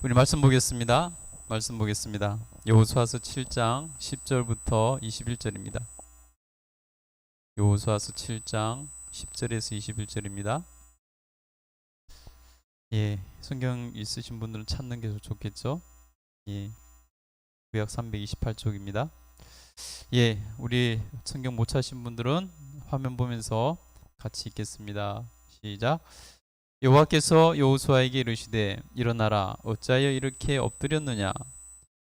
우리 말씀 보겠습니다. 말씀 보겠습니다. 여호수아서 7장 10절부터 21절입니다. 여호수아서 7장 10절에서 21절입니다. 예, 성경 있으신 분들은 찾는 게 좋겠죠? 예, 구약 328쪽입니다. 예, 우리 성경 못 찾으신 분들은 화면 보면서 같이 읽겠습니다. 시작. 여호와께서 여호수아에게 이르시되 일어나라, 어찌하여 이렇게 엎드렸느냐?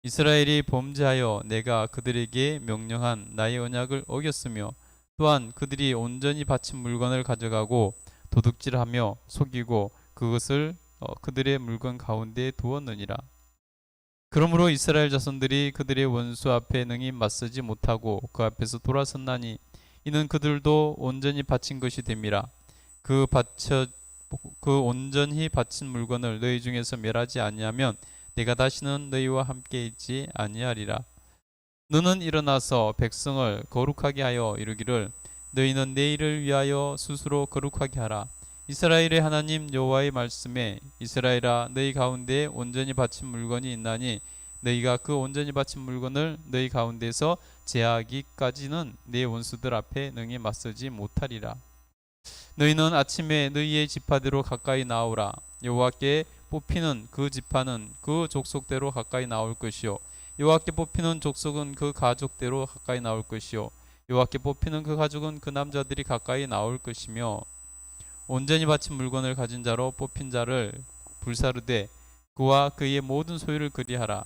이스라엘이 범죄하여 내가 그들에게 명령한 나의 언약을 어겼으며 또한 그들이 온전히 바친 물건을 가져가고 도둑질하며 속이고 그것을 그들의 물건 가운데 두었느니라. 그러므로 이스라엘 자손들이 그들의 원수 앞에 능히 맞서지 못하고 그 앞에서 돌아섰나니 이는 그들도 온전히 바친 것이 됨이라. 그 온전히 바친 물건을 너희 중에서 멸하지 아니하면 내가 다시는 너희와 함께 있지 아니하리라. 너는 일어나서 백성을 거룩하게 하여 이르기를 너희는 내일을 위하여 스스로 거룩하게 하라. 이스라엘의 하나님 여호와의 말씀에 이스라엘아 너희 가운데 온전히 바친 물건이 있나니 너희가 그 온전히 바친 물건을 너희 가운데서 제하기까지는 내 원수들 앞에 능히 맞서지 못하리라. 너희는 아침에 너희의 지파대로 가까이 나오라. 여호와께 뽑히는 그 지파는 그 족속대로 가까이 나올 것이요 여호와께 뽑히는 족속은 그 가족대로 가까이 나올 것이요 여호와께 뽑히는 그 가족은 그 남자들이 가까이 나올 것이며 온전히 바친 물건을 가진 자로 뽑힌 자를 불사르되 그와 그의 모든 소유를 그리하라.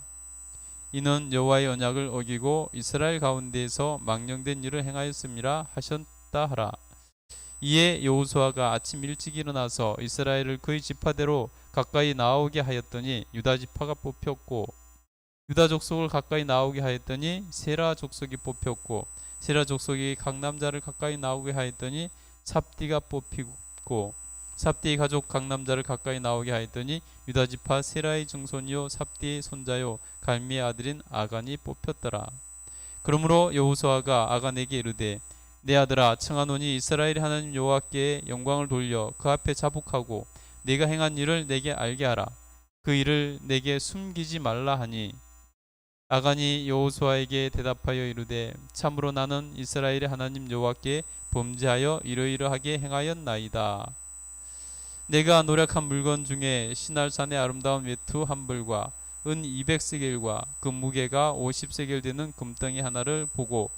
이는 여호와의 언약을 어기고 이스라엘 가운데에서 망령된 일을 행하였음이라 하셨다 하라. 이에 여호수아가 아침 일찍 일어나서 이스라엘을 그의 지파대로 가까이 나오게 하였더니 유다 지파가 뽑혔고 유다 족속을 가까이 나오게 하였더니 세라 족속이 뽑혔고 세라 족속이 각 남자를 가까이 나오게 하였더니 삽디가 뽑히고 삽디의 가족 각 남자를 가까이 나오게 하였더니 유다 지파 세라의 증손이요 삽디의 손자요 갈미의 아들인 아간이 뽑혔더라. 그러므로 여호수아가 아간에게 이르되 내 아들아 청하노니 이스라엘의 하나님 여호와께 영광을 돌려 그 앞에 자복하고 내가 행한 일을 내게 알게 하라. 그 일을 내게 숨기지 말라 하니 아간이 여호수아에게 대답하여 이르되 참으로 나는 이스라엘의 하나님 여호와께 범죄하여 이러이러하게 행하였나이다. 내가 노력한 물건 중에 시날산의 아름다운 외투 한 벌과 은 200세겔과 그 무게가 50세겔 되는 금덩이 하나를 보고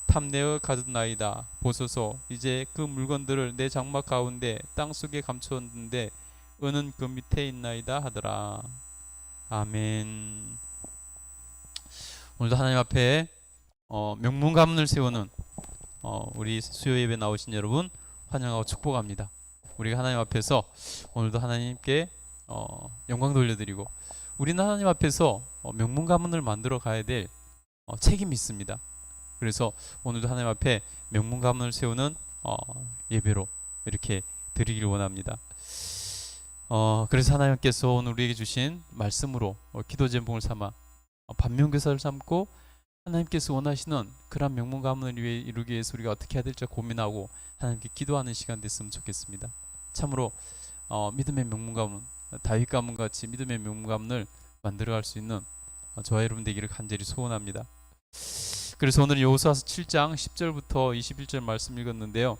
탐내어 가졌나이다. 보소서 이제 그 물건들을 내 장막 가운데 땅속에 감추었는데 은은 그 밑에 있나이다 하더라. 아멘. 오늘도 하나님 앞에 명문가문을 세우는 우리 수요 예배 나오신 여러분 환영하고 축복합니다. 우리가 하나님 앞에서 오늘도 하나님께 영광 돌려드리고 우리는 하나님 앞에서 명문가문을 만들어 가야 될 책임이 있습니다. 그래서 오늘도 하나님 앞에 명문가문을 세우는 예배로 이렇게 드리길 원합니다. 그래서 하나님께서 오늘 우리에게 주신 말씀으로 기도 제목을 삼아 반면교사를 삼고 하나님께서 원하시는 그런 명문가문을 이루기 위해서 우리가 어떻게 해야 될지 고민하고 하나님께 기도하는 시간 됐으면 좋겠습니다. 참으로 믿음의 명문가문, 다윗 가문같이 믿음의 명문가문을 만들어갈 수 있는 저와 여러분 되기를 간절히 소원합니다. 그래서 오늘 여호수아서 7장 10절부터 21절 말씀 읽었는데요.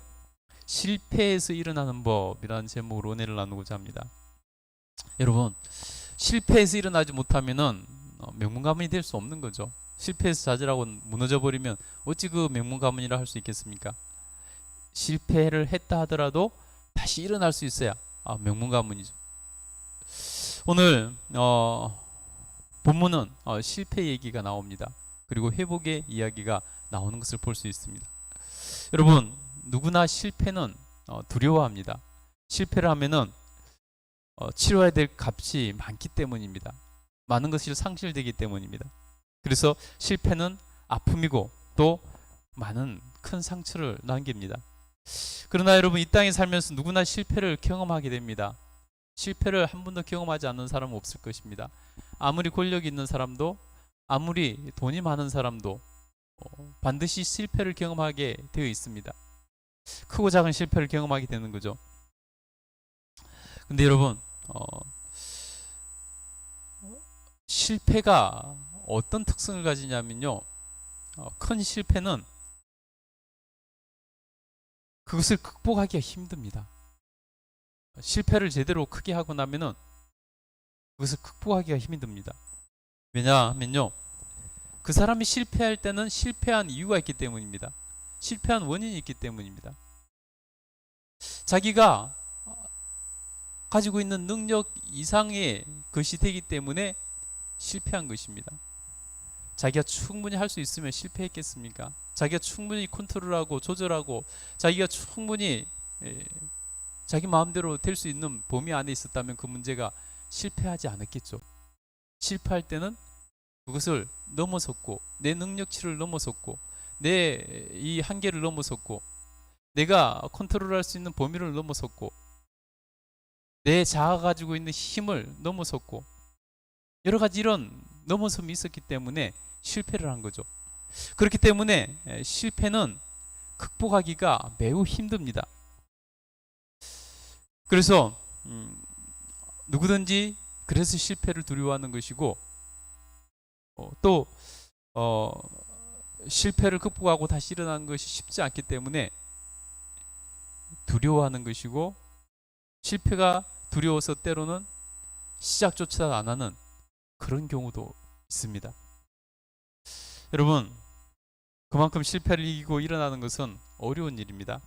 실패에서 일어나는 법이라는 제목으로 은혜를 나누고자 합니다. 여러분, 실패에서 일어나지 못하면은 명문가문이 될 수 없는 거죠. 실패에서 자질하고 무너져 버리면 어찌 그 명문가문이라 할 수 있겠습니까? 실패를 했다 하더라도 다시 일어날 수 있어야 명문가문이죠. 오늘 본문은 실패 얘기가 나옵니다. 그리고 회복의 이야기가 나오는 것을 볼 수 있습니다. 여러분, 누구나 실패는 두려워합니다. 실패를 하면은 치러야 될 값이 많기 때문입니다. 많은 것이 상실되기 때문입니다. 그래서 실패는 아픔이고 또 많은 큰 상처를 남깁니다. 그러나 여러분, 이 땅에 살면서 누구나 실패를 경험하게 됩니다. 실패를 한 번도 경험하지 않는 사람은 없을 것입니다. 아무리 권력이 있는 사람도 아무리 돈이 많은 사람도 반드시 실패를 경험하게 되어 있습니다. 크고 작은 실패를 경험하게 되는 거죠. 근데 여러분, 실패가 어떤 특성을 가지냐면요, 큰 실패는 그것을 극복하기가 힘듭니다. 실패를 제대로 크게 하고 나면은 그것을 극복하기가 힘듭니다. 왜냐하면요, 그 사람이 실패할 때는 실패한 이유가 있기 때문입니다. 실패한 원인이 있기 때문입니다. 자기가 가지고 있는 능력 이상의 것이 되기 때문에 실패한 것입니다. 자기가 충분히 할 수 있으면 실패했겠습니까? 자기가 충분히 컨트롤하고 조절하고 자기가 충분히 자기 마음대로 될 수 있는 범위 안에 있었다면 그 문제가 실패하지 않았겠죠. 실패할 때는 그것을 넘어섰고 내 능력치를 넘어섰고 내 이 한계를 넘어섰고 내가 컨트롤할 수 있는 범위를 넘어섰고 내 자아가 가지고 있는 힘을 넘어섰고 여러 가지 이런 넘어섬이 있었기 때문에 실패를 한 거죠. 그렇기 때문에 실패는 극복하기가 매우 힘듭니다. 그래서 누구든지 그래서 실패를 두려워하는 것이고 또 실패를 극복하고 다시 일어나는 것이 쉽지 않기 때문에 두려워하는 것이고 실패가 두려워서 때로는 시작조차 안 하는 그런 경우도 있습니다. 여러분, 그만큼 실패를 이기고 일어나는 것은 어려운 일입니다.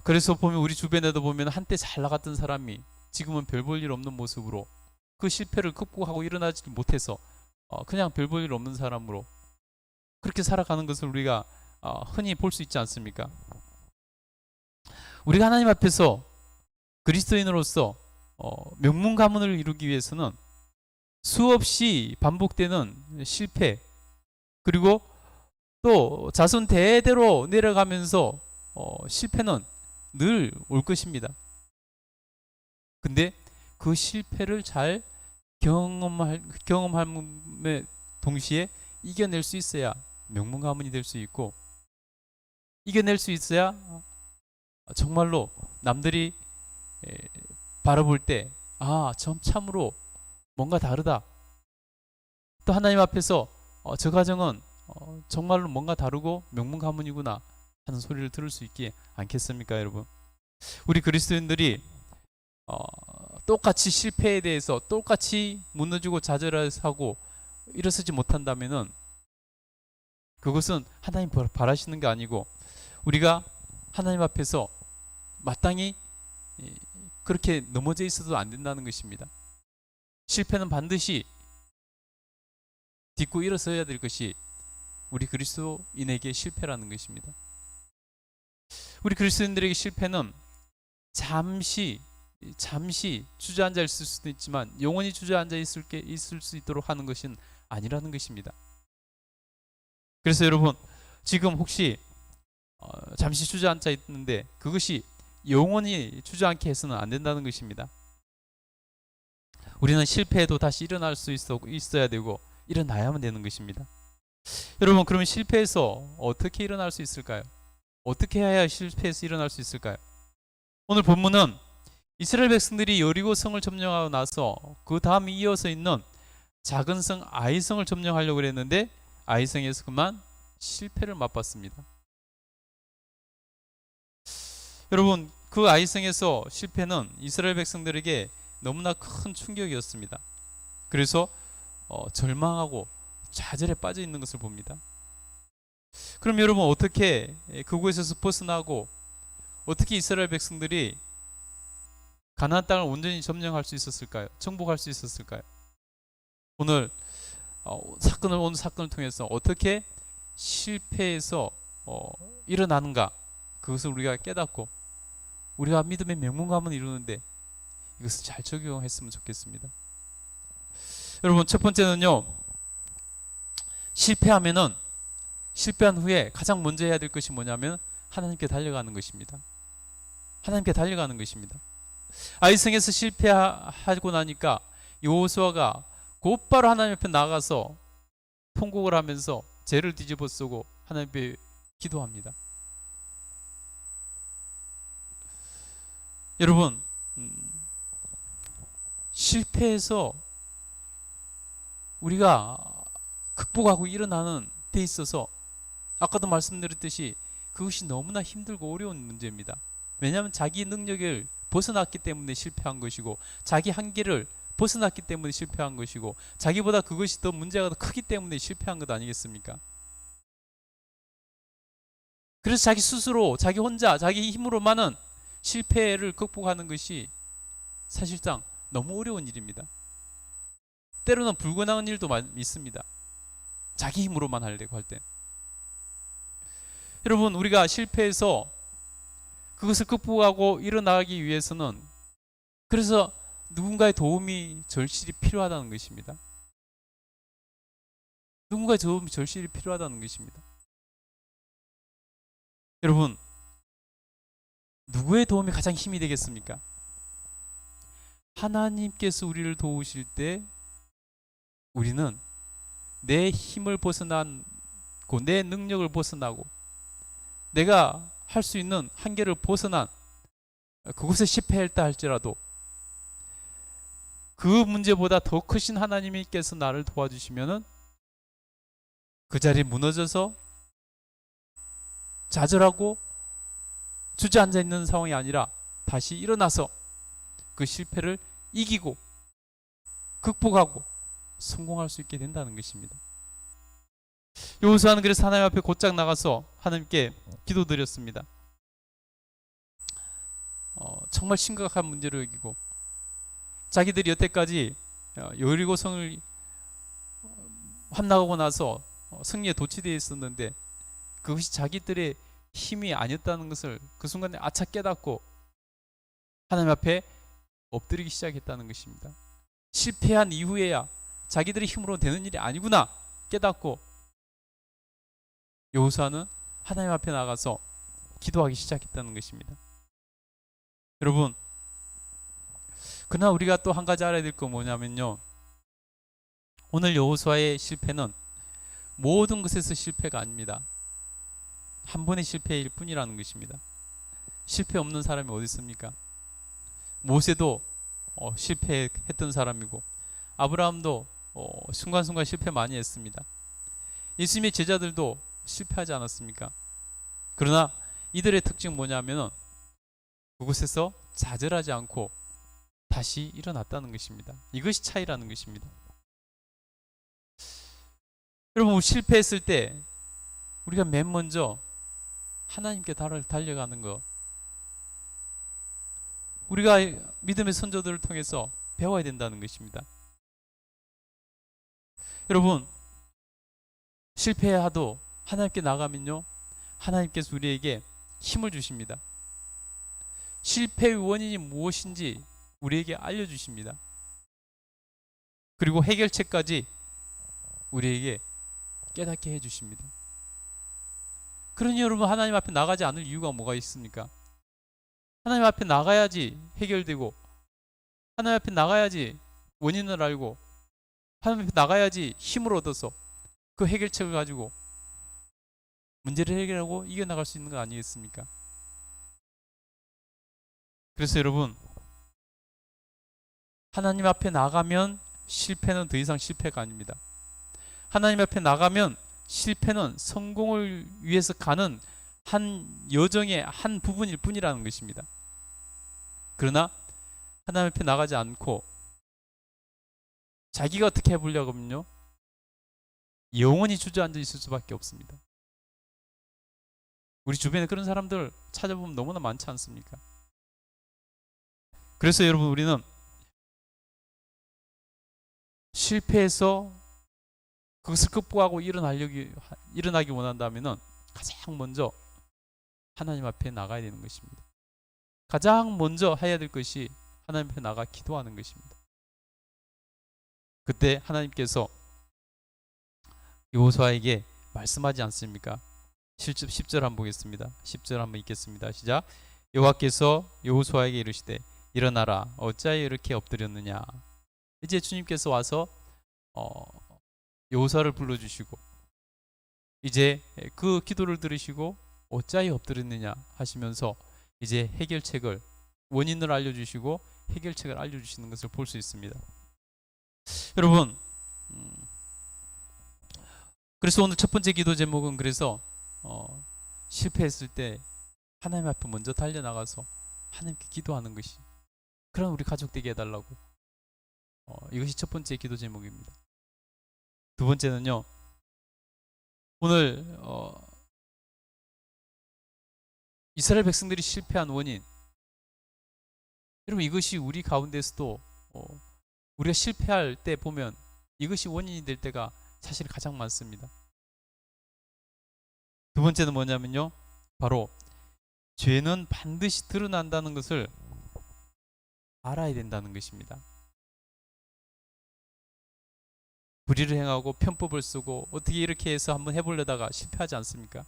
그래서 보면 우리 주변에도 보면 한때 잘 나갔던 사람이 지금은 별 볼 일 없는 모습으로 그 실패를 극복하고 일어나지 못해서 그냥 별 볼 일 없는 사람으로 그렇게 살아가는 것을 우리가 흔히 볼 수 있지 않습니까? 우리가 하나님 앞에서 그리스도인으로서 명문 가문을 이루기 위해서는 수없이 반복되는 실패 그리고 또 자손 대대로 내려가면서 실패는 늘 올 것입니다. 근데 그 실패를 잘 경험함에 동시에 이겨낼 수 있어야 명문 가문이 될 수 있고 이겨낼 수 있어야 정말로 남들이 바라볼 때 참으로 뭔가 다르다. 또 하나님 앞에서 저 가정은 정말로 뭔가 다르고 명문 가문이구나 하는 소리를 들을 수 있지 않겠습니까, 여러분? 우리 그리스도인들이 똑같이 실패에 대해서 똑같이 무너지고 좌절하고 일어서지 못한다면은 그것은 하나님 바라시는 게 아니고 우리가 하나님 앞에서 마땅히 그렇게 넘어져 있어도 안 된다는 것입니다. 실패는 반드시 딛고 일어서야 될 것이 우리 그리스도인에게 실패라는 것입니다. 우리 그리스도인들에게 실패는 잠시 주저앉아 있을 수도 있지만 영원히 주저앉아 있을 수 있도록 하는 것은 아니라는 것입니다. 그래서 여러분 지금 혹시 잠시 주저앉아 있는데 그것이 영원히 주저앉게 해서는 안 된다는 것입니다. 우리는 실패해도 다시 일어날 수 있어야 되고 일어나야만 되는 것입니다. 여러분 그러면 실패해서 어떻게 일어날 수 있을까요? 어떻게 해야 실패해서 일어날 수 있을까요? 오늘 본문은 이스라엘 백성들이 여리고 성을 점령하고 나서 그 다음 이어서 있는 작은 성 아이성을 점령하려고 했는데 아이성에서 그만 실패를 맛봤습니다. 여러분 그 아이성에서 실패는 이스라엘 백성들에게 너무나 큰 충격이었습니다. 그래서 절망하고 좌절에 빠져 있는 것을 봅니다. 그럼 여러분 어떻게 그곳에서 벗어나고 어떻게 이스라엘 백성들이 가나안 땅을 온전히 점령할 수 있었을까요? 정복할 수 있었을까요? 오늘 사건을 통해서 어떻게 실패해서 일어나는가 그것을 우리가 깨닫고 우리가 믿음의 명문가문을 이루는데 이것을 잘 적용했으면 좋겠습니다. 여러분 첫 번째는요, 실패한 후에 가장 먼저 해야 될 것이 뭐냐면 하나님께 달려가는 것입니다. 하나님께 달려가는 것입니다. 아이성에서 실패하고 나니까 여호수아가 곧바로 하나님 앞에 나가서 통곡을 하면서 죄를 뒤집어 쓰고 하나님 앞에 기도합니다. 여러분 실패해서 우리가 극복하고 일어나는 데 있어서 아까도 말씀드렸듯이 그것이 너무나 힘들고 어려운 문제입니다. 왜냐하면 자기 능력을 벗어났기 때문에 실패한 것이고, 자기 한계를 벗어났기 때문에 실패한 것이고, 자기보다 그것이 더 문제가 더 크기 때문에 실패한 것 아니겠습니까? 그래서 자기 스스로, 자기 혼자, 자기 힘으로만은 실패를 극복하는 것이 사실상 너무 어려운 일입니다. 때로는 불가능한 일도 있습니다. 자기 힘으로만 하려고 할 때. 여러분, 우리가 실패해서 그것을 극복하고 일어나기 위해서는, 그래서 누군가의 도움이 절실히 필요하다는 것입니다. 누군가의 도움이 절실히 필요하다는 것입니다. 여러분, 누구의 도움이 가장 힘이 되겠습니까? 하나님께서 우리를 도우실 때 우리는 내 힘을 벗어나고 내 능력을 벗어나고 내가 할 수 있는 한계를 벗어난 그곳에 실패했다 할지라도 그 문제보다 더 크신 하나님께서 나를 도와주시면은 그 자리에 무너져서 좌절하고 주저앉아 있는 상황이 아니라 다시 일어나서 그 실패를 이기고 극복하고 성공할 수 있게 된다는 것입니다. 여호수아는 그래서 하나님 앞에 곧장 나가서 하나님께 기도드렸습니다. 정말 심각한 문제를 여기고, 자기들이 여태까지 여리고성을 함락하고 나서 승리에 도취되어 있었는데 그것이 자기들의 힘이 아니었다는 것을 그 순간에 아차 깨닫고 하나님 앞에 엎드리기 시작했다는 것입니다. 실패한 이후에야 자기들의 힘으로 되는 일이 아니구나 깨닫고 여호수아는 하나님 앞에 나가서 기도하기 시작했다는 것입니다. 여러분, 그러나 우리가 또 한 가지 알아야 될 건 뭐냐면요, 오늘 여호수아의 실패는 모든 것에서 실패가 아닙니다. 한 번의 실패일 뿐이라는 것입니다. 실패 없는 사람이 어디 있습니까? 모세도 실패했던 사람이고, 아브라함도 순간순간 실패 많이 했습니다. 예수님의 제자들도 실패하지 않았습니까? 그러나 이들의 특징은 뭐냐면 그곳에서 좌절하지 않고 다시 일어났다는 것입니다. 이것이 차이라는 것입니다. 여러분, 실패했을 때 우리가 맨 먼저 하나님께 달려가는 거, 우리가 믿음의 선조들을 통해서 배워야 된다는 것입니다. 여러분, 실패하도 하나님께 나가면요, 하나님께서 우리에게 힘을 주십니다. 실패의 원인이 무엇인지 우리에게 알려주십니다. 그리고 해결책까지 우리에게 깨닫게 해주십니다. 그러니 여러분, 하나님 앞에 나가지 않을 이유가 뭐가 있습니까? 하나님 앞에 나가야지 해결되고, 하나님 앞에 나가야지 원인을 알고, 하나님 앞에 나가야지 힘을 얻어서 그 해결책을 가지고 문제를 해결하고 이겨나갈 수 있는 거 아니겠습니까? 그래서 여러분, 하나님 앞에 나가면 실패는 더 이상 실패가 아닙니다. 하나님 앞에 나가면 실패는 성공을 위해서 가는 한 여정의 한 부분일 뿐이라는 것입니다. 그러나 하나님 앞에 나가지 않고 자기가 어떻게 해보려고 하면요, 영원히 주저앉아 있을 수밖에 없습니다. 우리 주변에 그런 사람들 찾아보면 너무나 많지 않습니까? 그래서 여러분, 우리는 실패해서 그것을 극복하고 일어나기 원한다면 가장 먼저 하나님 앞에 나가야 되는 것입니다. 가장 먼저 해야 될 것이 하나님 앞에 나가 기도하는 것입니다. 그때 하나님께서 여호수아에게 말씀하지 않습니까? 10절 한번 보겠습니다. 10절 한번 읽겠습니다. 시작. 여호와께서 여호수아에게 이르시되 일어나라, 어찌하여 이렇게 엎드렸느냐. 이제 주님께서 와서 여호수아를 불러주시고 이제 그 기도를 들으시고 어찌하여 엎드렸느냐 하시면서 이제 해결책을, 원인을 알려주시고 해결책을 알려주시는 것을 볼 수 있습니다. 여러분, 그래서 오늘 첫 번째 기도 제목은 그래서 실패했을 때 하나님 앞에 먼저 달려나가서 하나님께 기도하는 것이, 그런 우리 가족 되게 해달라고, 이것이 첫 번째 기도 제목입니다. 두 번째는요, 오늘 이스라엘 백성들이 실패한 원인, 여러분 이것이 우리 가운데서도 우리가 실패할 때 보면 이것이 원인이 될 때가 사실 가장 많습니다. 두 번째는 뭐냐면요, 바로 죄는 반드시 드러난다는 것을 알아야 된다는 것입니다. 불의를 행하고 편법을 쓰고 어떻게 이렇게 해서 한번 해보려다가 실패하지 않습니까?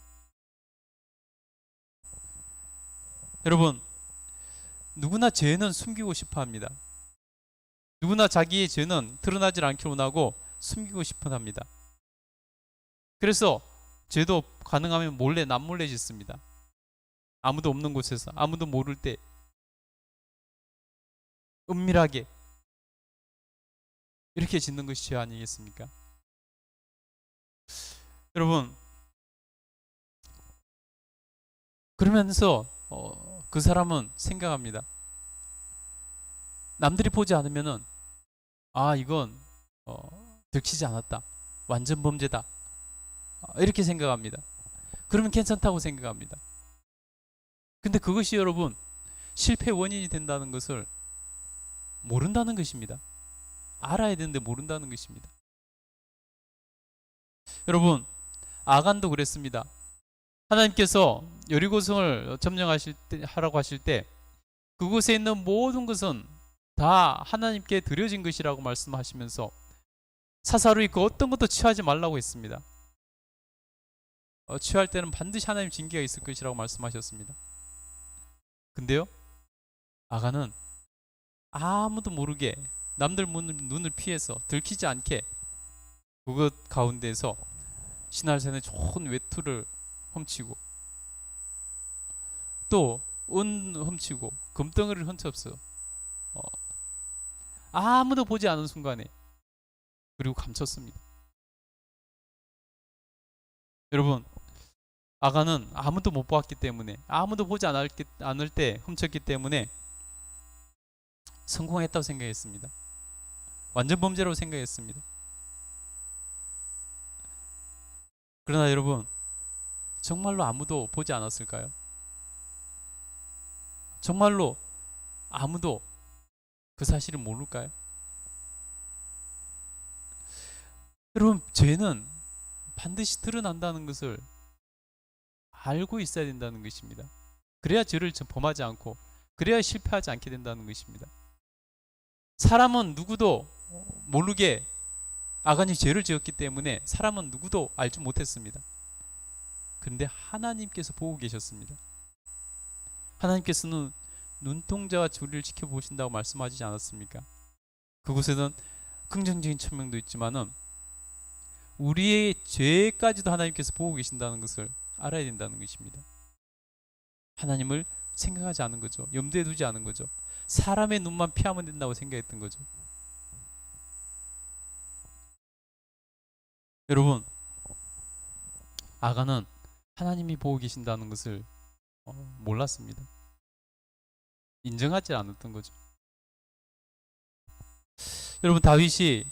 여러분, 누구나 죄는 숨기고 싶어 합니다. 누구나 자기의 죄는 드러나지 않기를 원하고 숨기고 싶어 합니다. 그래서 죄도 가능하면 몰래 남몰래 짓습니다. 아무도 없는 곳에서, 아무도 모를 때 은밀하게 이렇게 짓는 것이 죄 아니겠습니까? 여러분, 그러면서 그 사람은 생각합니다. 남들이 보지 않으면은 이건 들키지 않았다, 완전 범죄다, 이렇게 생각합니다. 그러면 괜찮다고 생각합니다. 근데 그것이 여러분 실패 원인이 된다는 것을 모른다는 것입니다. 알아야 되는데 모른다는 것입니다. 여러분, 아간도 그랬습니다. 하나님께서 여리고성을 점령하실 때, 하라고 하실 때 그곳에 있는 모든 것은 다 하나님께 드려진 것이라고 말씀하시면서 사사로이 그 어떤 것도 취하지 말라고 했습니다. 취할 때는 반드시 하나님 징계가 있을 것이라고 말씀하셨습니다. 근데요, 아간은 아무도 모르게 남들 눈을 피해서 들키지 않게 그것 가운데서 신할새는 좋은 외투를 훔치고 또 은 훔치고 금덩어리를 훔쳤어요. 아무도 보지 않은 순간에, 그리고 감췄습니다. 여러분, 아간은 아무도 못 보았기 때문에, 아무도 보지 않을 때 훔쳤기 때문에 성공했다고 생각했습니다. 완전 범죄라고 생각했습니다. 그러나 여러분, 정말로 아무도 보지 않았을까요? 정말로 아무도 그 사실을 모를까요? 여러분, 죄는 반드시 드러난다는 것을 알고 있어야 된다는 것입니다. 그래야 죄를 범하지 않고, 그래야 실패하지 않게 된다는 것입니다. 사람은 누구도 모르게 아간이 죄를 지었기 때문에 사람은 누구도 알지 못했습니다. 그런데 하나님께서 보고 계셨습니다. 하나님께서는 눈동자와 주리를 지켜보신다고 말씀하시지 않았습니까? 그곳에는 긍정적인 천명도 있지만은 우리의 죄까지도 하나님께서 보고 계신다는 것을 알아야 된다는 것입니다. 하나님을 생각하지 않은 거죠. 염두에 두지 않은 거죠. 사람의 눈만 피하면 된다고 생각했던 거죠. 여러분, 아간은 하나님이 보고 계신다는 것을 몰랐습니다. 인정하지 않았던 거죠. 여러분, 다윗이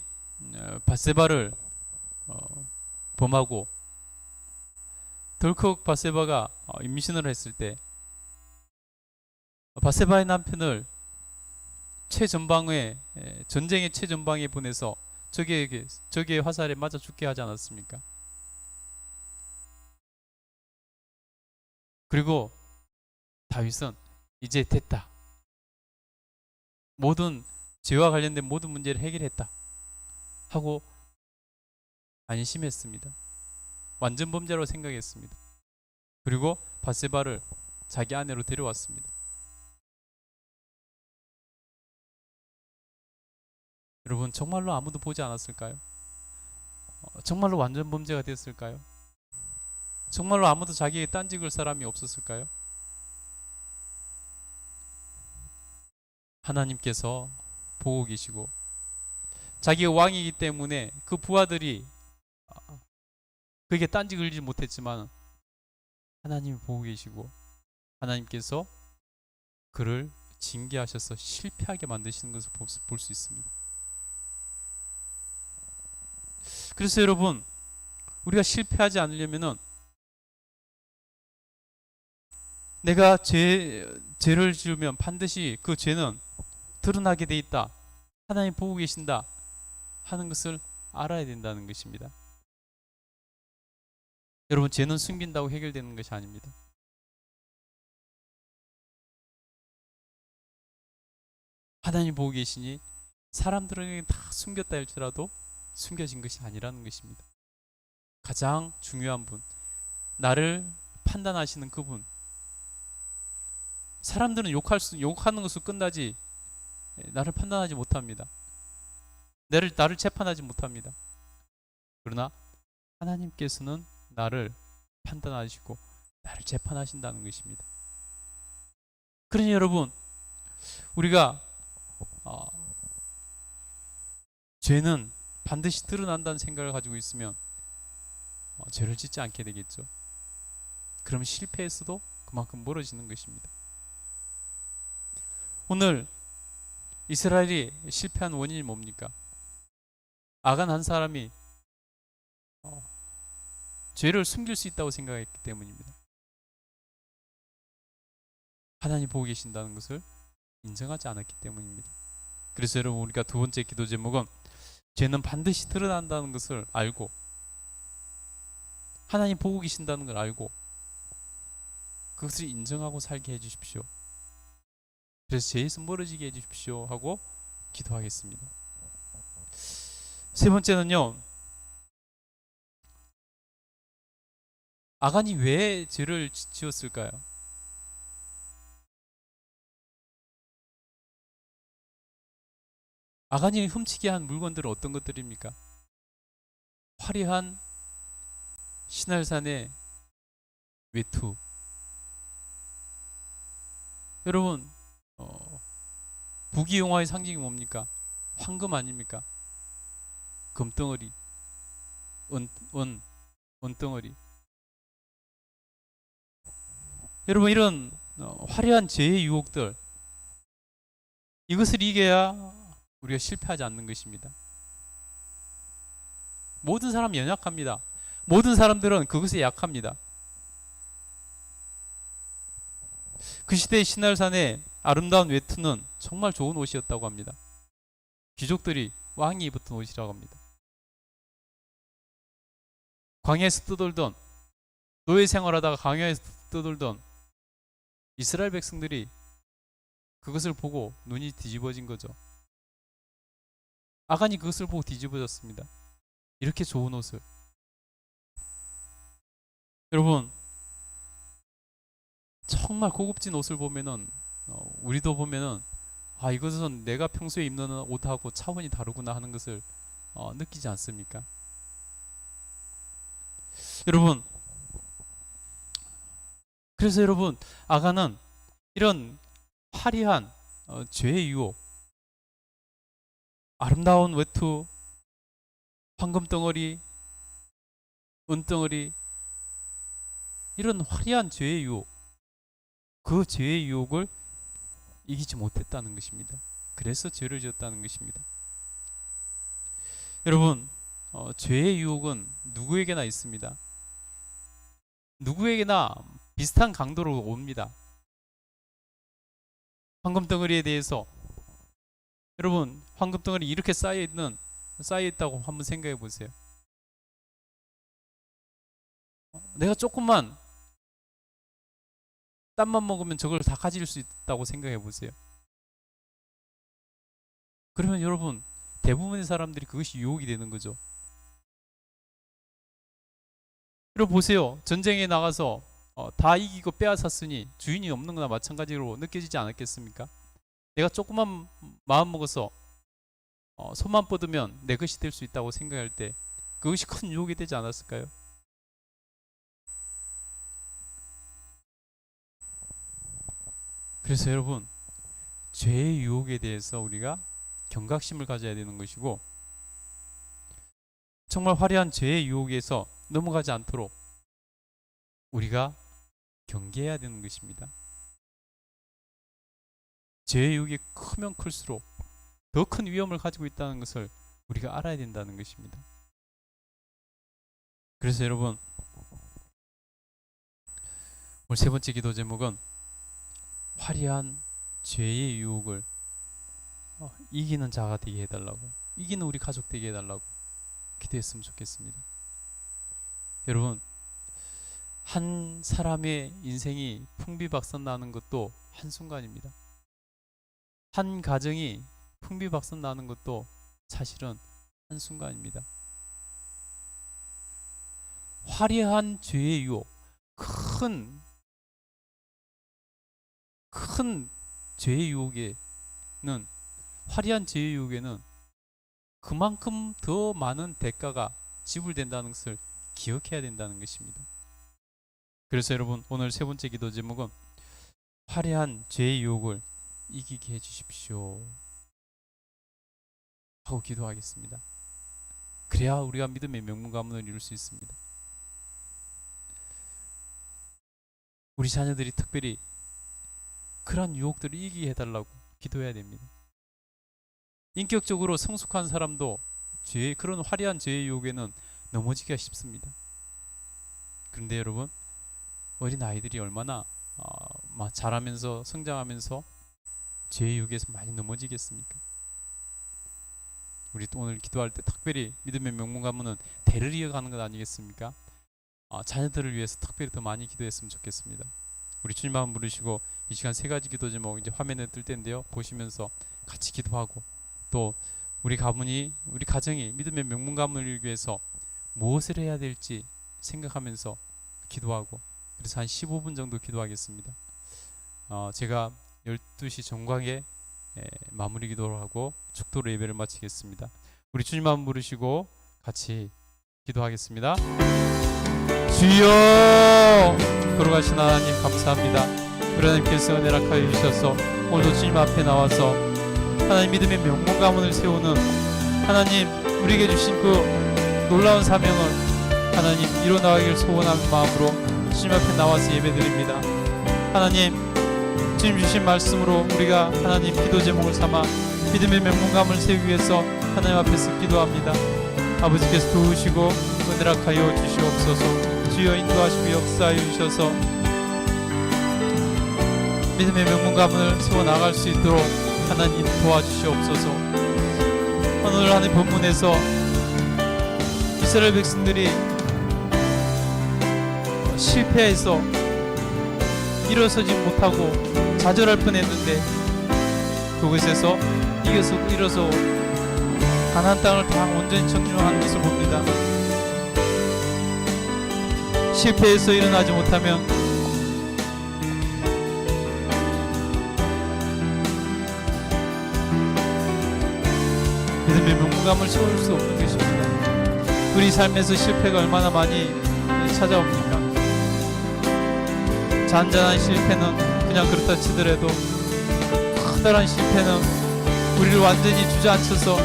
밧세바를 범하고 덜컥 밧세바가 임신을 했을 때 밧세바의 남편을 최전방에, 전쟁의 최전방에 보내서 적의 화살에 맞아 죽게 하지 않았습니까? 그리고 다윗은 이제 됐다, 모든 죄와 관련된 모든 문제를 해결했다 하고 안심했습니다. 완전 범죄로 생각했습니다. 그리고 밧세바를 자기 아내로 데려왔습니다. 여러분, 정말로 아무도 보지 않았을까요? 정말로 완전 범죄가 됐을까요? 정말로 아무도 자기에게 딴지걸 사람이 없었을까요? 하나님께서 보고 계시고, 자기가 왕이기 때문에 그 부하들이 그게 딴지 걸리지 못했지만 하나님이 보고 계시고 하나님께서 그를 징계하셔서 실패하게 만드시는 것을 볼 수 있습니다. 그래서 여러분, 우리가 실패하지 않으려면은 내가 죄를 지으면 반드시 그 죄는 드러나게 돼 있다, 하나님 보고 계신다 하는 것을 알아야 된다는 것입니다. 여러분, 죄는 숨긴다고 해결되는 것이 아닙니다. 하나님 보고 계시니 사람들에게 다 숨겼다 할지라도 숨겨진 것이 아니라는 것입니다. 가장 중요한 분, 나를 판단하시는 그분. 사람들은 욕하는 것으로 끝나지 나를 판단하지 못합니다. 나를 재판하지 못합니다. 그러나 하나님께서는 나를 판단하시고 나를 재판하신다는 것입니다. 그러니 여러분, 우리가 죄는 반드시 드러난다는 생각을 가지고 있으면 죄를 짓지 않게 되겠죠. 그럼 실패했어도 그만큼 멀어지는 것입니다. 오늘 이스라엘이 실패한 원인이 뭡니까? 아간 한 사람이 죄를 숨길 수 있다고 생각했기 때문입니다. 하나님 보고 계신다는 것을 인정하지 않았기 때문입니다. 그래서 여러분, 우리가 두 번째 기도 제목은 죄는 반드시 드러난다는 것을 알고 하나님 보고 계신다는 걸 알고 그것을 인정하고 살게 해주십시오. 그래서 죄에서 멀어지게 해주십시오 하고 기도하겠습니다. 세 번째는요, 아간이 왜 죄를 지었을까요? 아간이 훔치게 한 물건들은 어떤 것들입니까? 화려한 시날산의 외투. 여러분, 부귀영화의 상징이 뭡니까? 황금 아닙니까? 금덩어리, 은덩어리. 여러분, 이런 화려한 죄의 유혹들, 이것을 이겨야 우리가 실패하지 않는 것입니다. 모든 사람 연약합니다. 모든 사람들은 그것에 약합니다. 그 시대의 시날산의 아름다운 외투는 정말 좋은 옷이었다고 합니다. 귀족들이, 왕이 입었던 옷이라고 합니다. 광야에서 떠돌던, 노예 생활하다가 광야에서 떠돌던 이스라엘 백성들이 그것을 보고 눈이 뒤집어진 거죠. 아간이 그것을 보고 뒤집어졌습니다. 이렇게 좋은 옷을. 여러분, 정말 고급진 옷을 보면은 우리도 보면은 이것은 내가 평소에 입는 옷하고 차원이 다르구나 하는 것을 느끼지 않습니까? 여러분, 그래서 여러분, 아간은 이런 화려한 죄의 유혹, 아름다운 외투, 황금덩어리, 은덩어리, 이런 화려한 죄의 유혹, 그 죄의 유혹을 이기지 못했다는 것입니다. 그래서 죄를 지었다는 것입니다. 여러분, 죄의 유혹은 누구에게나 있습니다. 누구에게나 비슷한 강도로 옵니다. 황금덩어리에 대해서, 여러분, 황금덩어리 이렇게 쌓여있다고 한번 생각해 보세요. 내가 조금만 땀만 먹으면 저걸 다 가질 수 있다고 생각해 보세요. 그러면 여러분, 대부분의 사람들이 그것이 유혹이 되는 거죠. 여러분 보세요. 전쟁에 나가서 다 이기고 빼앗았으니 주인이 없는 거나 마찬가지로 느껴지지 않았겠습니까? 내가 조금만 마음 먹어서 손만 뻗으면 내 것이 될 수 있다고 생각할 때 그것이 큰 유혹이 되지 않았을까요? 그래서 여러분, 죄의 유혹에 대해서 우리가 경각심을 가져야 되는 것이고, 정말 화려한 죄의 유혹에서 넘어가지 않도록 우리가 경계해야 되는 것입니다. 죄의 유혹이 크면 클수록 더 큰 위험을 가지고 있다는 것을 우리가 알아야 된다는 것입니다. 그래서 여러분, 오늘 세 번째 기도 제목은 화려한 죄의 유혹을 이기는 자가 되게 해달라고, 이기는 우리 가족 되게 해달라고 기도했으면 좋겠습니다. 여러분, 한 사람의 인생이 풍비박산 나는 것도 한순간입니다. 한 가정이 풍비박산 나는 것도 사실은 한순간입니다. 화려한 죄의 유혹, 큰 죄의 유혹에는, 화려한 죄의 유혹에는 그만큼 더 많은 대가가 지불된다는 것을 기억해야 된다는 것입니다. 그래서 여러분, 오늘 세 번째 기도 제목은 화려한 죄의 유혹을 이기게 해주십시오 하고 기도하겠습니다. 그래야 우리가 믿음의 명문 가문을 이룰 수 있습니다. 우리 자녀들이 특별히 그러한 유혹들을 이기게 해달라고 기도해야 됩니다. 인격적으로 성숙한 사람도 그런 화려한 죄의 유혹에는 넘어지기가 쉽습니다. 그런데 여러분, 어린 아이들이 얼마나 자라면서 성장하면서 죄의 유혹에서 많이 넘어지겠습니까? 우리 또 오늘 기도할 때 특별히 믿음의 명문 가문은 대를 이어가는 것 아니겠습니까? 자녀들을 위해서 특별히 더 많이 기도했으면 좋겠습니다. 우리 주님 한번 부르시고 이 시간 세 가지 기도 제목 이제 화면에 뜰 텐데요, 보시면서 같이 기도하고, 또 우리 가문이, 우리 가정이 믿음의 명문 가문을 이루기 위해서 무엇을 해야 될지 생각하면서 기도하고, 그래서 한 15분 정도 기도하겠습니다. 제가 12시 정각에 마무리 기도를 하고 축도로 예배를 마치겠습니다. 우리 주님 한번 부르시고 같이 기도하겠습니다. 주여, 걸어가신 하나님 감사합니다. 우리 하나님께서 은혜를 허락하여 주셔서 오늘도 주님 앞에 나와서 하나님 믿음의 명문 가문을 세우는 하나님, 우리에게 주신 그 놀라운 사명을 하나님 이뤄나가기를 소원하는 마음으로 주님 앞에 나와서 예배드립니다. 하나님, 주님 주신 말씀으로 우리가 하나님 기도 제목을 삼아 믿음의 명문 가문을 세우기 위해서 하나님 앞에서 기도합니다. 아버지께서 도우시고 은혜락하여 주시옵소서. 주여 인도하시고 역사하여 주셔서 믿음의 명문 가문을 세워나갈 수 있도록 하나님 도와주시옵소서. 오늘 하나님 본문에서 이스라엘 백성들이 실패해서 일어서지 못하고 좌절할 뻔했는데 그곳에서 일어서 가나안 땅을 다 온전히 정복한 것을 봅니다. 실패해서 일어나지 못하면 믿음의 명문감을 세울 수 없는 것입니다. 우리 삶에서 실패가 얼마나 많이 찾아옵니까? 잔잔한 실패는 그냥 그렇다 치더라도 커다란 실패는 우리를 완전히 주저앉혀서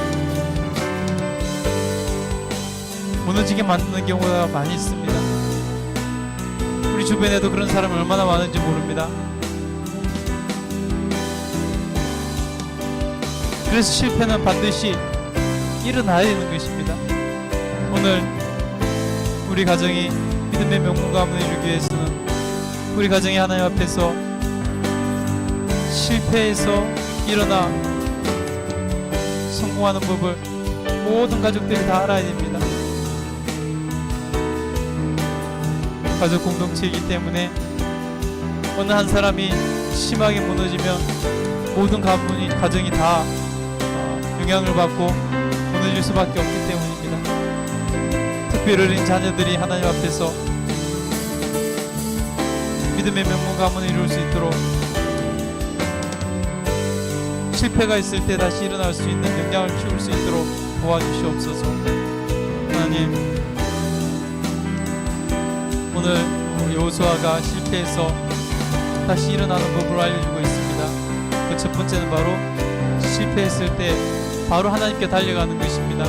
무너지게 만드는 경우가 많이 있습니다. 우리 주변에도 그런 사람이 얼마나 많은지 모릅니다. 그래서 실패는 반드시 일어나야 되는 것입니다. 오늘 우리 가정이 믿음의 명문 가문을 이루기 위해서는 우리 가정이 하나님 앞에서 실패해서 일어나 성공하는 법을 모든 가족들이 다 알아야 됩니다. 가족 공동체이기 때문에 어느 한 사람이 심하게 무너지면 모든 가정이 다 영향을 받고 무너질 수밖에 없기 때문입니다. 특별히 어린 자녀들이 하나님 앞에서 믿음의 명문 가문을 이룰 수 있도록 실패가 있을 때 다시 일어날 수 있는 역량을 키울 수 있도록 도와주시옵소서. 하나님, 오늘 여호수아가 실패해서 다시 일어나는 법을 알려주고 있습니다. 그 첫 번째는 바로 실패했을 때 바로 하나님께 달려가는 것입니다.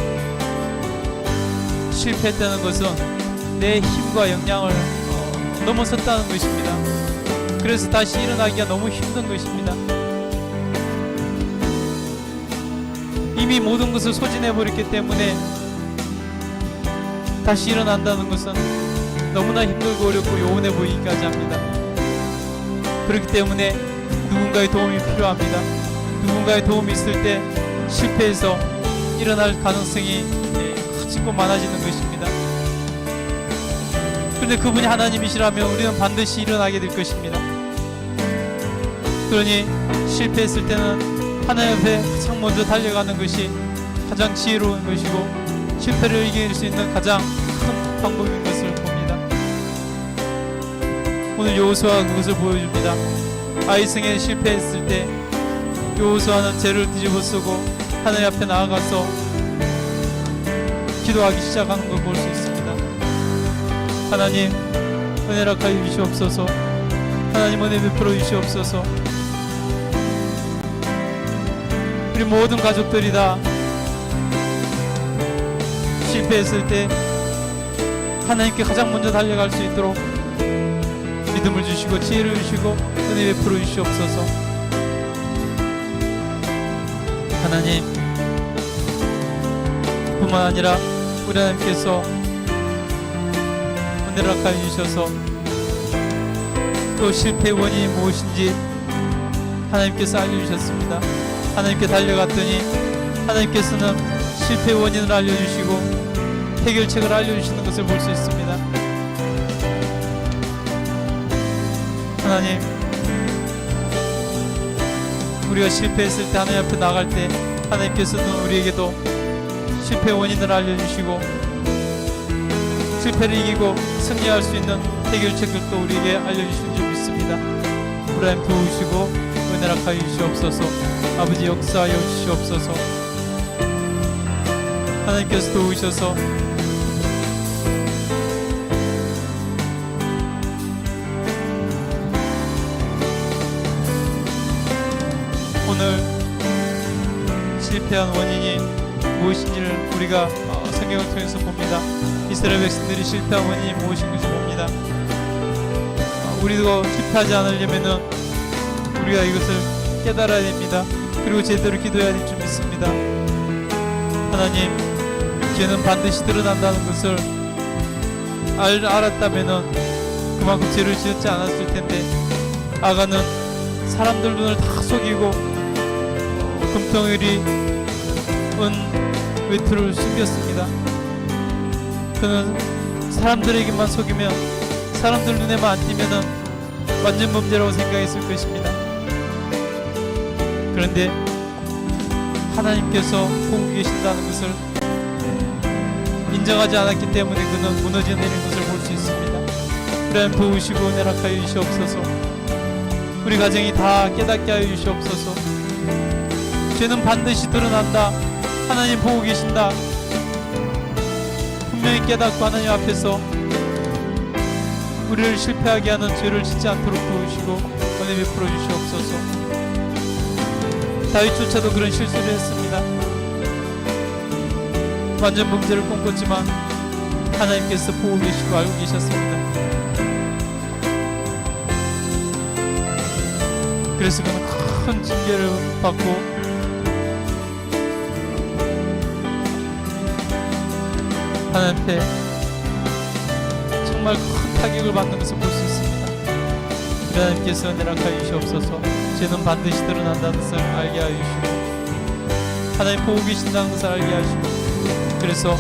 실패했다는 것은 내 힘과 역량을 넘어섰다는 것입니다. 그래서 다시 일어나기가 너무 힘든 것입니다. 이미 모든 것을 소진해버렸기 때문에 다시 일어난다는 것은 너무나 힘들고 어렵고 요원해 보이기까지 합니다. 그렇기 때문에 누군가의 도움이 필요합니다. 누군가의 도움이 있을 때 실패해서 일어날 가능성이 커지고 많아지는 것입니다. 그런데 그분이 하나님이시라면 우리는 반드시 일어나게 될 것입니다. 그러니 실패했을 때는 하나님 앞에 가장 먼저 달려가는 것이 가장 지혜로운 것이고 실패를 이길 수 있는 가장 큰 방법인 것을 봅니다. 오늘 여호수아가 그것을 보여줍니다. 아이성에 실패했을 때 여호수아는 죄를 뒤집어 쓰고 하나님 앞에 나아가서 기도하기 시작하는 걸 볼 수 있습니다. 하나님 은혜락하여 주시옵소서. 하나님 은혜 베풀어 주시옵소서. 우리 모든 가족들이 다 실패했을 때 하나님께 가장 먼저 달려갈 수 있도록 믿음을 주시고 지혜를 주시고 은혜 베풀어 주시옵소서. 하나님 뿐만 아니라 우리 하나님께서 은혜를 허락하여 주셔서 또 실패의 원인이 무엇인지 하나님께서 알려주셨습니다. 하나님께 달려갔더니 하나님께서는 실패의 원인을 알려주시고 해결책을 알려주시는 것을 볼 수 있습니다. 하나님, 우리가 실패했을 때 하나님 앞에 나갈 때 하나님께서는 우리에게도 실패의 원인을 알려주시고 실패를 이기고 승리할 수 있는 해결책을 또 우리에게 알려주신 줄 믿습니다. 우리 하나님 도우시고 은혜락하여 주시옵소서. 아버지 역사하여 주시옵소서. 하나님께서 도우셔서 오늘 실패한 원인이 무엇인지를 우리가 성경을 통해서 봅니다. 이스라엘 백성들이 실패한 원인이 무엇인지 봅니다. 우리도 실패하지 않으려면은 우리가 이것을 깨달아야 됩니다. 그리고 제대로 기도해야 될 줄 믿습니다. 하나님, 죄는 반드시 드러난다는 것을 알았다면은 그만큼 죄를 지었지 않았을 텐데 아가는 사람들 눈을 다 속이고 금덩어리 은 외투를 숨겼습니다. 그는 사람들에게만 속이면 사람들 눈에만 안 띄면은 완전 범죄라고 생각했을 것입니다. 그런데 하나님께서 보고 계신다는 것을 인정하지 않았기 때문에 그는 무너져 내리는 것을 볼 수 있습니다. 하나님 도우시고 은혜락하여 주시옵소서. 우리 가정이 다 깨닫게 하여 주시옵소서. 죄는 반드시 드러난다. 하나님 보고 계신다. 분명히 깨닫고 하나님 앞에서 우리를 실패하게 하는 죄를 짓지 않도록 도우시고 은혜 베풀어 주시옵소서. 다윗조차도 그런 실수를 했습니다. 완전 범죄를 꿈꿨지만 하나님께서 보고 계시고 알고 계셨습니다. 그래서 그는 큰 징계를 받고 하나님께 정말 큰 타격을 받는 것을 볼 수 있습니다. 하나님께서 은혜락하여 주시옵소서. 죄는 반드시 드러난다는 것을 알게 하여 주시고 하나님 보고 계신다는 것을 알게 하시고 그래서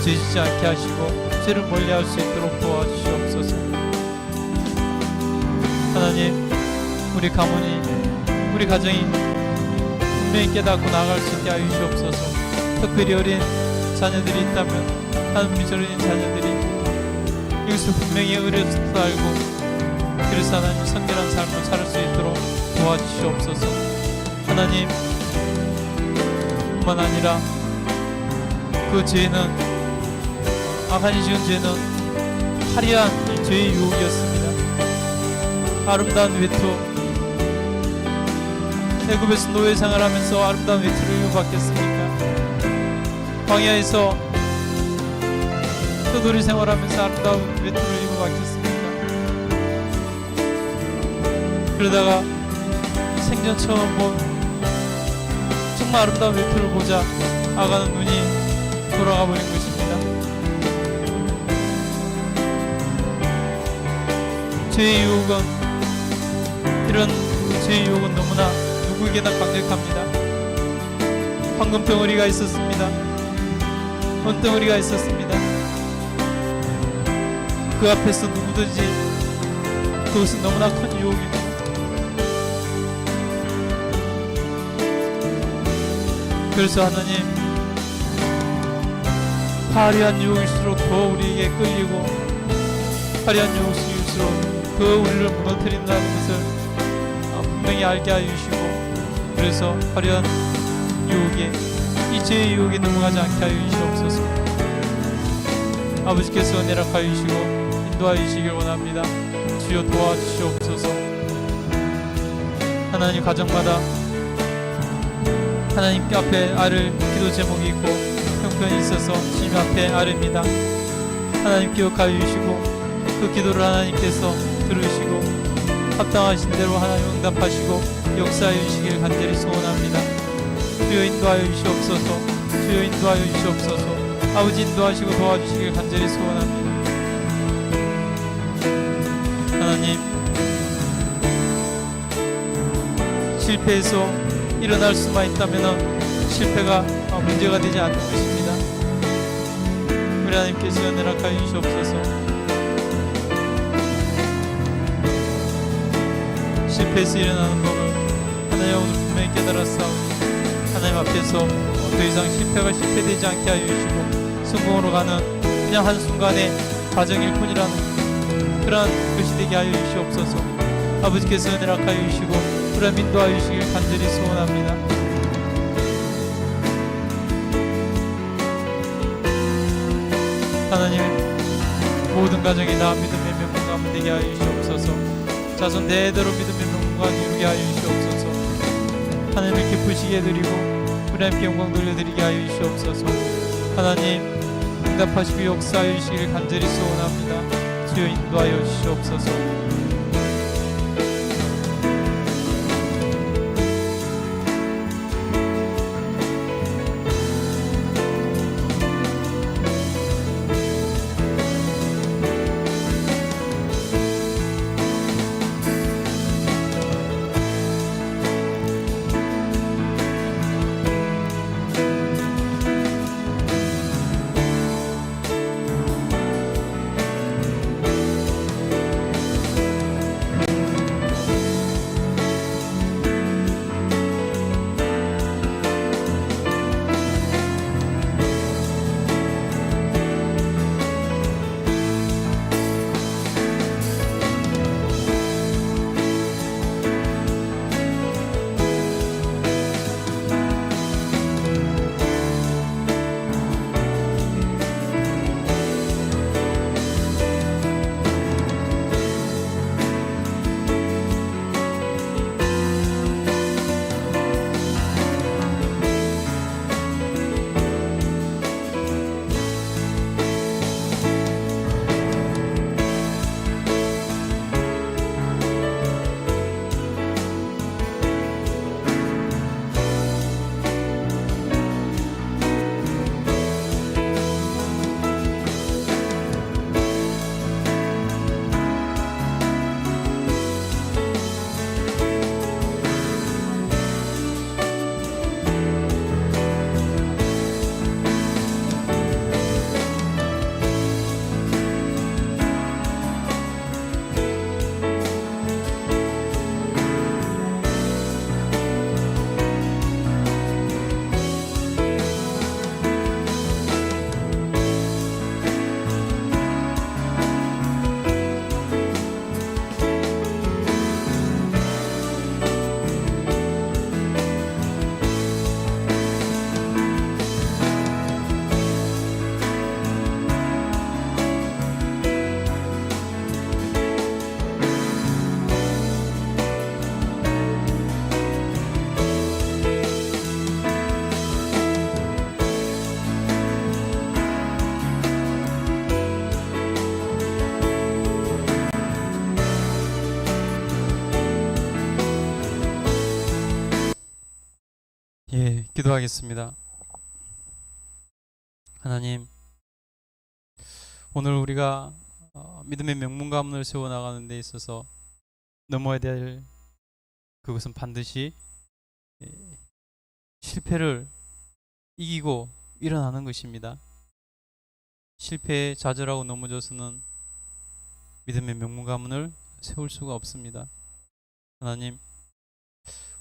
죄 짓지 않게 하시고 죄를 멀리할 수 있도록 도와주시옵소서. 하나님, 우리 가문이 우리 가정이 분명히 깨닫고 나아갈 수 있게 하여 주시옵소서. 특별히 어린 자녀들이 있다면 하나님 미저린 자녀들이 이것을 분명히 어려서도 알고 그래서 하나님 성결한 삶을 살 수 있도록 도와주시옵소서. 하나님 뿐만 아니라 그 죄는 아간이 지은 죄는 화려한 이 죄의 유혹이었습니다. 아름다운 외투, 애굽에서 노예생활 하면서 아름다운 외투를 유혹받겠습니까? 광야에서 떠돌이 생활하면서 아름다운 외투를 입어 맡겼습니다. 그러다가 생전 처음 본 정말 아름다운 외투를 보자 아가는 눈이 돌아가 버린 것입니다. 죄의 유혹은 이런 죄의 유혹은 너무나 누구에게나 강력합니다. 황금덩어리가 있었습니다. 은덩어리가 있었습니다. 그 앞에서 누구든지 그것은 너무나 큰 유혹입니다. 그래서 하나님, 화려한 유혹일수록 더 우리에게 끌리고 화려한 유혹일수록 더 우리를 무너뜨린다는 것을 분명히 알게 하여 주시고, 그래서 화려한 유혹에, 이 죄의 유혹에 넘어가지 않게 하여 주시옵소서. 아버지께서 내락하여 주시고 인도하여 주시길 원합니다. 주여 도와주시옵소서. 하나님, 가정마다 하나님 앞에 아를 기도 제목이 있고 형편이 있어서 주님 앞에 아릅니다. 하나님 기억하여 주시고 그 기도를 하나님께서 들으시고 합당하신 대로 하나님 응답하시고 역사하여 주시길 간절히 소원합니다. 주여 인도하여 주시옵소서. 주여 인도하여 주시옵소서. 아버지 인도하시고 도와주시길 간절히 소원합니다. 하나님, 실패해서 일어날 수만 있다면 실패가 문제가 되지 않는 것입니다. 우리 하나님께서 연락하여 주시옵소서. 실패해서 일어나는 법을 하나님 오늘 분명히 깨달았사오니 하나님 앞에서 더 이상 실패가 실패되지 않게 하여 주시고 성공으로 가는 그냥 한순간의 과정일 뿐이라는 그러한 것이 되게 하여 주시옵소서. 아버지께서 연락하여 주시고 우리를 인도하여 주시길 간절히 소원합니다. 하나님, 모든 가정이 다 믿음의 명문가문 되게 하여 주시옵소서. 자손 대대로 믿음의 명문가문 이루게 하여 주시옵소서. 하나님을 기쁘시게 해드리고 우리 하나님께 영광 돌려드리게 하여 주시옵소서. 하나님, 응답하시고 역사하여 주시길 간절히 소원합니다. 주여 인도하여 주시옵소서. 기도하겠습니다. 하나님, 오늘 우리가 믿음의 명문가문을 세워나가는 데 있어서 넘어야 될 그것은 반드시 실패를 이기고 일어나는 것입니다. 실패에 좌절하고 넘어져서는 믿음의 명문가문을 세울 수가 없습니다. 하나님,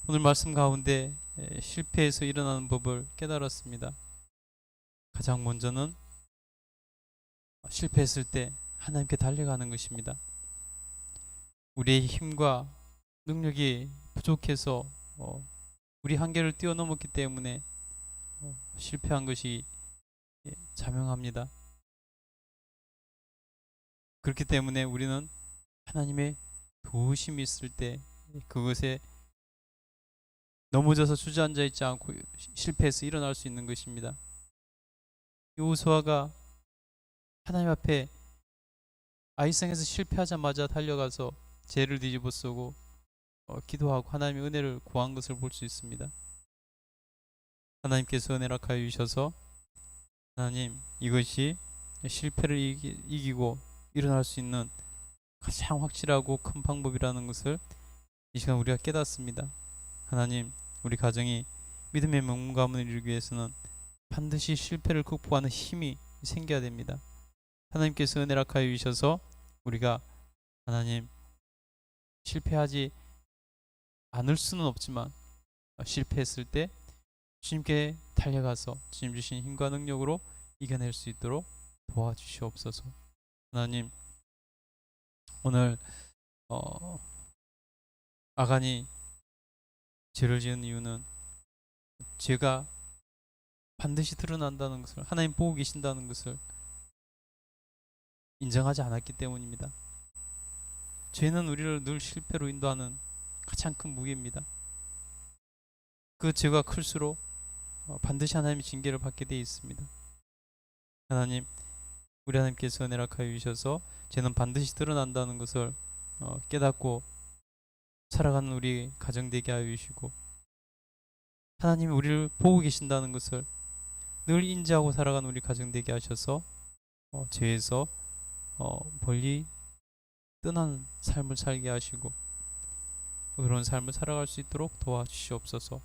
오늘 말씀 가운데 실패에서 일어나는 법을 깨달았습니다. 가장 먼저는 실패했을 때 하나님께 달려가는 것입니다. 우리의 힘과 능력이 부족해서 우리 한계를 뛰어넘었기 때문에 실패한 것이 자명합니다. 그렇기 때문에 우리는 하나님의 도우심이 있을 때 그것에 넘어져서 주저앉아 있지 않고 실패해서 일어날 수 있는 것입니다. 여호수아가 하나님 앞에 아이성에서 실패하자마자 달려가서 죄를 뒤집어 쓰고 기도하고 하나님의 은혜를 구한 것을 볼 수 있습니다. 하나님께서 은혜를 하여 주셔서 하나님, 이것이 실패를 이기고 일어날 수 있는 가장 확실하고 큰 방법이라는 것을 이 시간 우리가 깨닫습니다. 하나님, 우리 가정이 믿음의 명문가문을 이루기 위해서는 반드시 실패를 극복하는 힘이 생겨야 됩니다. 하나님께서 은혜를 하여 주셔서 우리가 하나님 실패하지 않을 수는 없지만 실패했을 때 주님께 달려가서 주님 주신 힘과 능력으로 이겨낼 수 있도록 도와주시옵소서. 하나님, 오늘 아간이 죄를 지은 이유는 죄가 반드시 드러난다는 것을, 하나님 보고 계신다는 것을 인정하지 않았기 때문입니다. 죄는 우리를 늘 실패로 인도하는 가장 큰 무게입니다. 그 죄가 클수록 반드시 하나님의 징계를 받게 되어 있습니다. 하나님, 우리 하나님께서 은혜를 하여 주셔서 죄는 반드시 드러난다는 것을 깨닫고 살아가는 우리 가정 되게 하여 주시고, 하나님이 우리를 보고 계신다는 것을 늘 인지하고 살아가는 우리 가정 되게 하셔서 죄에서 멀리 떠나는 삶을 살게 하시고 그런 삶을 살아갈 수 있도록 도와주시옵소서.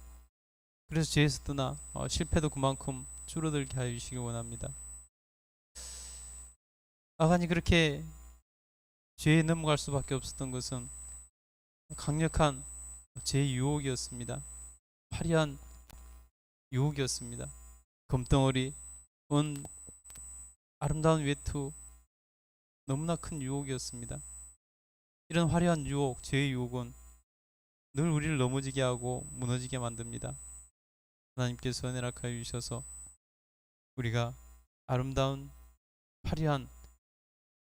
그래서 죄에서 떠나 실패도 그만큼 줄어들게 하여 주시기 원합니다. 아간이 그렇게 죄에 넘어갈 수밖에 없었던 것은 강력한 죄의 유혹이었습니다. 화려한 유혹이었습니다. 금덩어리, 은, 아름다운 외투, 너무나 큰 유혹이었습니다. 이런 화려한 유혹, 죄의 유혹은 늘 우리를 넘어지게 하고 무너지게 만듭니다. 하나님께서 은혜를 하여 주셔서 우리가 아름다운 화려한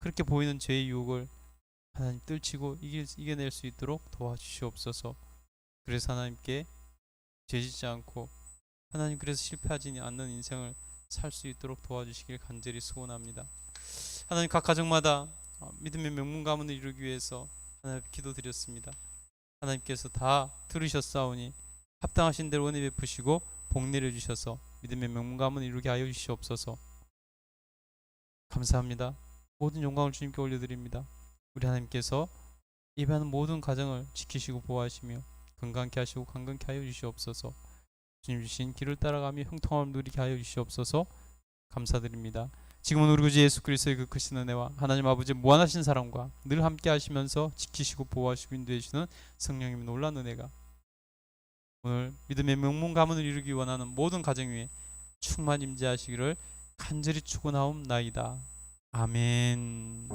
그렇게 보이는 죄의 유혹을 하나님 떨치고 이겨낼 수 있도록 도와주시옵소서. 그래서 하나님께 죄짓지 않고 하나님 그래서 실패하지 않는 인생을 살 수 있도록 도와주시길 간절히 소원합니다. 하나님, 각 가정마다 믿음의 명문가문을 이루기 위해서 하나님 기도드렸습니다. 하나님께서 다 들으셨사오니 합당하신 대로 은혜 베푸시고 복 내려주셔서 믿음의 명문가문을 이루게 하여 주시옵소서. 감사합니다. 모든 영광을 주님께 올려드립니다. 우리 하나님께서 예배하는 모든 가정을 지키시고 보호하시며 건강케 하시고 강건케 하여 주시옵소서. 주님 주신 길을 따라가며 형통함을 누리게 하여 주시옵소서. 감사드립니다. 지금은 우리 구주 예수 그리스도의 그 크신 은혜와 하나님 아버지의 무한하신 사랑과 늘 함께 하시면서 지키시고 보호하시고 인도해 주시는 성령님의 놀라운 은혜가 오늘 믿음의 명문 가문을 이루기 원하는 모든 가정 위에 충만 임재하시기를 간절히 축원하옵나이다. 아멘.